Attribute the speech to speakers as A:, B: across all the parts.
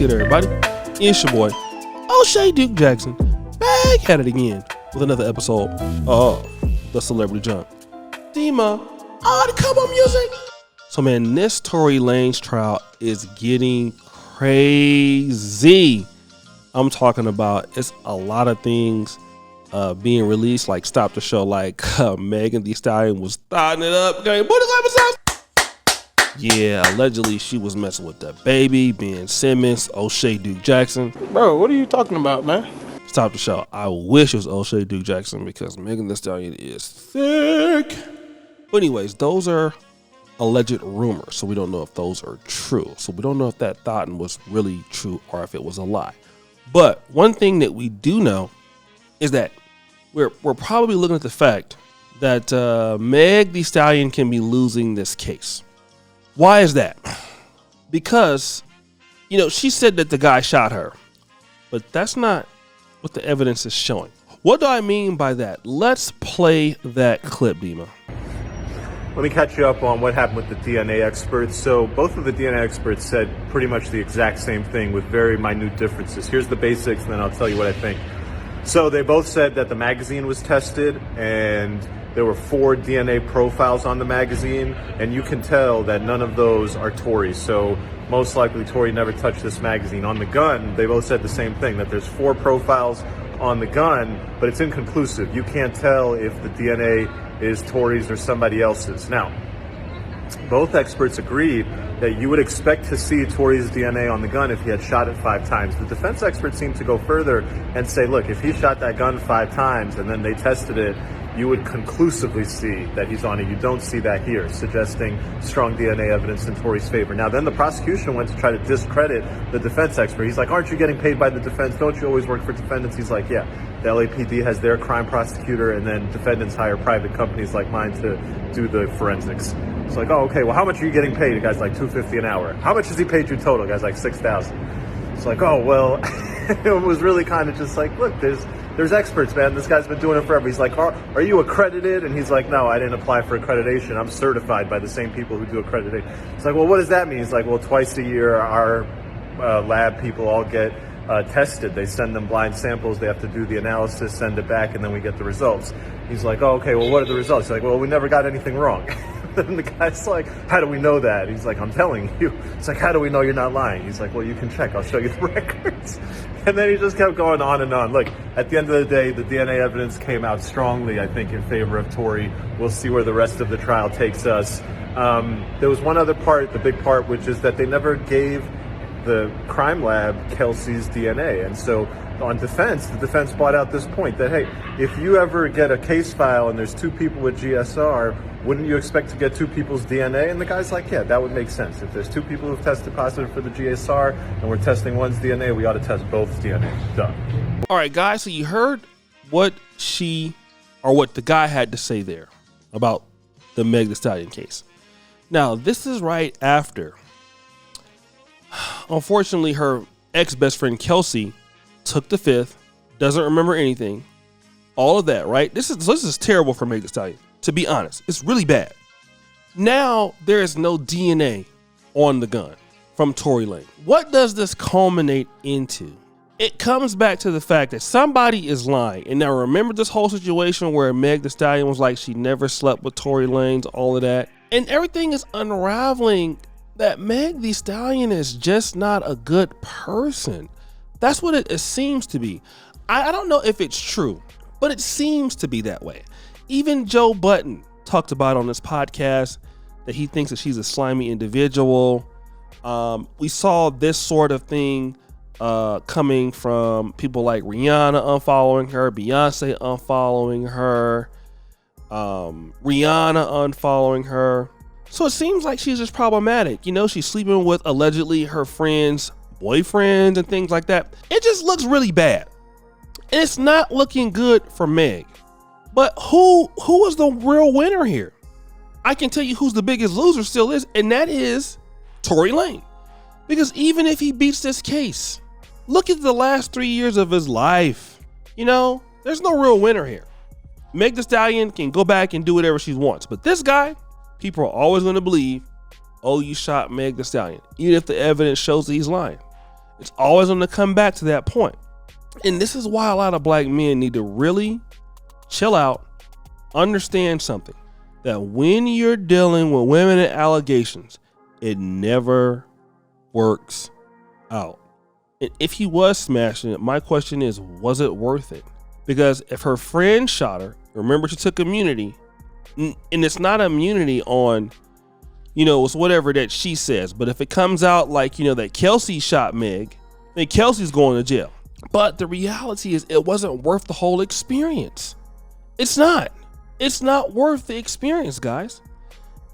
A: good, everybody? It's your boy, O'Shea Duke Jackson, back at it again with another episode of The Celebrity Jump. Dima, the come on music. So man, this Tory Lanez trial is getting crazy. I'm talking about it's a lot of things being released, like stop the show, like Megan Thee Stallion was starting it up. Okay, what is episode? Yeah, allegedly she was messing with that baby, Ben Simmons, O'Shea Duke Jackson.
B: Bro, what are you talking about, man?
A: Stop the show. I wish it was O'Shea Duke Jackson because Megan Thee Stallion is thick. But anyways, those are alleged rumors, so we don't know if those are true. So we don't know if that thought was really true or if it was a lie. But one thing that we do know is that we're probably looking at the fact that Meg Thee Stallion can be losing this case. Why is that? Because, she said that the guy shot her, but that's not what the evidence is showing. What do I mean by that? Let's play that clip, Dima.
C: Let me catch you up on what happened with the DNA experts. So both of the DNA experts said pretty much the exact same thing with very minute differences. Here's the basics, and then I'll tell you what I think. So they both said that the magazine was tested, and there were 4 DNA profiles on the magazine, and you can tell that none of those are Tory. So most likely Tory never touched this magazine. On the gun, they both said the same thing, that there's 4 profiles on the gun, but it's inconclusive. You can't tell if the DNA is Tory's or somebody else's. Now, both experts agreed that you would expect to see Tory's DNA on the gun if he had shot it 5 times. The defense experts seem to go further and say, look, if he shot that gun 5 times and then they tested it, you would conclusively see that he's on it. You don't see that here, suggesting strong DNA evidence in Tory's favor. Now, then the prosecution went to try to discredit the defense expert. He's like, aren't you getting paid by the defense? Don't you always work for defendants? He's like, yeah, the LAPD has their crime prosecutor, and then defendants hire private companies like mine to do the forensics. It's like, oh, okay, well, how much are you getting paid? The guy's like $250 an hour. How much has he paid you total? The guy's like $6,000. It's like, oh, well, it was really kind of just like, look, there's experts, man. This guy's been doing it forever. He's like, are you accredited? And he's like, no, I didn't apply for accreditation. I'm certified by the same people who do accreditation. It's like, well, what does that mean? He's like, well, twice a year, our lab people all get tested. They send them blind samples. They have to do the analysis, send it back, and then we get the results. He's like, oh, okay, well, what are the results? He's like, well, we never got anything wrong. And the guy's like, how do we know that? He's like, I'm telling you. It's like, how do we know you're not lying? He's like, well, you can check. I'll show you the records. And then he just kept going on and on. Look, at the end of the day, the DNA evidence came out strongly, I think, in favor of Tory. We'll see where the rest of the trial takes us. There was one other part, the big part, which is that they never gave the crime lab Kelsey's DNA. And so on defense, the defense brought out this point that, hey, if you ever get a case file and there's 2 people with GSR, wouldn't you expect to get 2 people's DNA? And the guy's like, yeah, that would make sense. If there's 2 people who've tested positive for the GSR and we're testing one's DNA, we ought to test both DNA. Done.
A: All right, guys, so you heard what what the guy had to say there about the Meg Thee Stallion case. Now, this is right after, unfortunately, her ex-best friend Kelsey took the fifth, doesn't remember anything, all of that, right? This is terrible for Meg Thee Stallion, to be honest. It's really bad. Now, there is no DNA on the gun from Tory Lanez. What does this culminate into? It comes back to the fact that somebody is lying. And now remember this whole situation where Meg Thee Stallion was like she never slept with Tory Lanez, all of that. And everything is unraveling that Meg Thee Stallion is just not a good person. That's what it seems to be. I don't know if it's true, but it seems to be that way. Even Joe Budden talked about on this podcast that he thinks that she's a slimy individual. We saw this sort of thing coming from people like Rihanna unfollowing her, Beyonce unfollowing her, Rihanna unfollowing her. So it seems like she's just problematic. She's sleeping with allegedly her friends' boyfriends and things like that. It just looks really bad. And it's not looking good for Meg. But who is the real winner here? I can tell you who's the biggest loser still is, and that is Tory Lanez. Because even if he beats this case, look at the last 3 years of his life. There's no real winner here. Meg Thee Stallion can go back and do whatever she wants. But this guy, people are always going to believe, oh, you shot Meg Thee Stallion, even if the evidence shows that he's lying. It's always going to come back to that point. And this is why a lot of black men need to really chill out, understand something, that when you're dealing with women and allegations, it never works out. And if he was smashing it, my question is, was it worth it? Because if her friend shot her, remember she took immunity, and it's not immunity on, it's whatever that she says. But if it comes out like, that Kelsey shot Meg, then Kelsey's going to jail. But the reality is it wasn't worth the whole experience. It's not. It's not worth the experience, guys.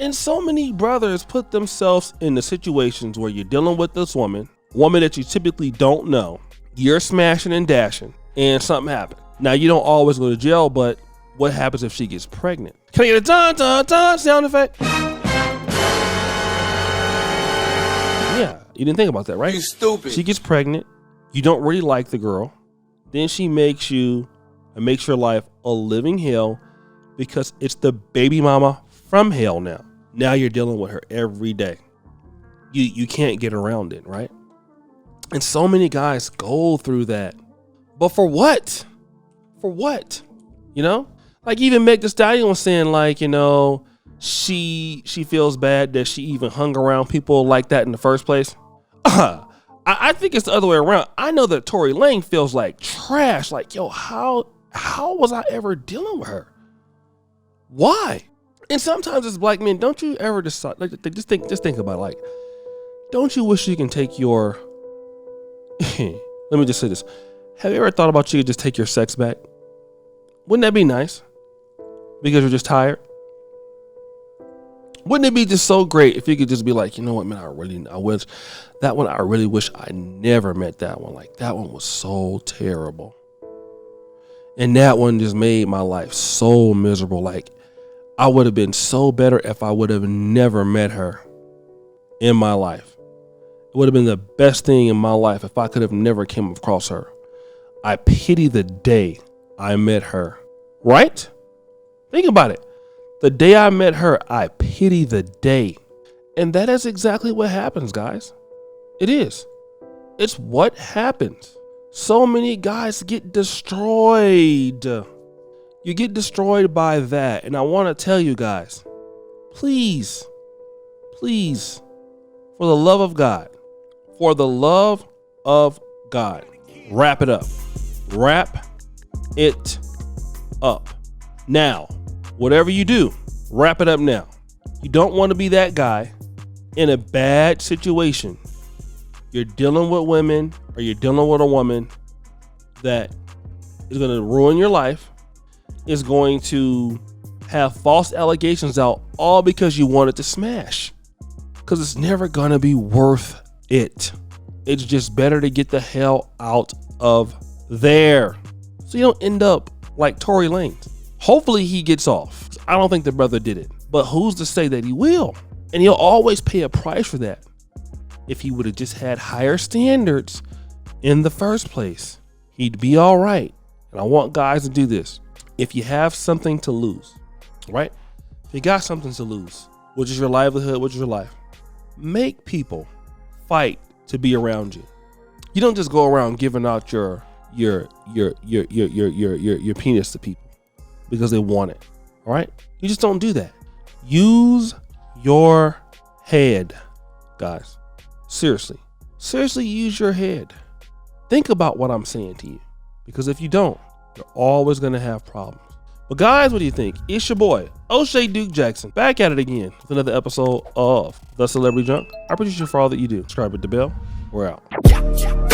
A: And so many brothers put themselves in the situations where you're dealing with this woman that you typically don't know. You're smashing and dashing, and something happened. Now, you don't always go to jail, but what happens if she gets pregnant? Can I get a dun dun dun sound effect? Yeah, you didn't think about that, right?
B: You stupid.
A: She gets pregnant. You don't really like the girl. Then she makes your life a living hell because it's the baby mama from hell now. Now you're dealing with her every day. You can't get around it, right? And so many guys go through that. But for what? For what? Like even Meg Thee Stallion was saying, like, she feels bad that she even hung around people like that in the first place. I think it's the other way around. I know that Tory Lanez feels like trash. Like, yo, how was I ever dealing with her? Why? And sometimes as black men, don't you ever decide, like, just think about it, like, don't you wish you can take your let me just say this. Have you ever thought about you could just take your sex back? Wouldn't that be nice? Because you're just tired? Wouldn't it be just so great if you could just be like, you know what, man, I really wish I never met that one. Like, that one was so terrible. And that one just made my life so miserable. Like, I would have been so better if I would have never met her in my life. It would have been the best thing in my life if I could have never came across her. I pity the day I met her. Right? Think about it. The day I met her, I pity the day. And that is exactly what happens, guys. It is. It's what happens. So many guys get destroyed. You get destroyed by that. And I want to tell you guys, please, for the love of God, wrap it up. Wrap it up. Now, whatever you do, wrap it up now. You don't want to be that guy in a bad situation. You're dealing with women, or you're dealing with a woman that is going to ruin your life, is going to have false allegations out, all because you wanted to smash. Because it's never going to be worth it. It's just better to get the hell out of there, so you don't end up like Tory Lanez. Hopefully he gets off. I don't think the brother did it, but who's to say that he will? And he'll always pay a price for that. If he would have just had higher standards in the first place, he'd be all right. And I want guys to do this. If you have something to lose, right? If you got something to lose, which is your livelihood, which is your life, make people fight to be around you. You don't just go around giving out your penis to people because they want it. All right? You just don't do that. Use your head, guys. Seriously use your head. Think about what I'm saying to you, because if you don't, you're always going to have problems. But guys, what do you think? It's your boy, O'Shea Duke Jackson, back at it again with another episode of The Celebrity Junk. I appreciate you for all that you do. Subscribe with the bell. We're out.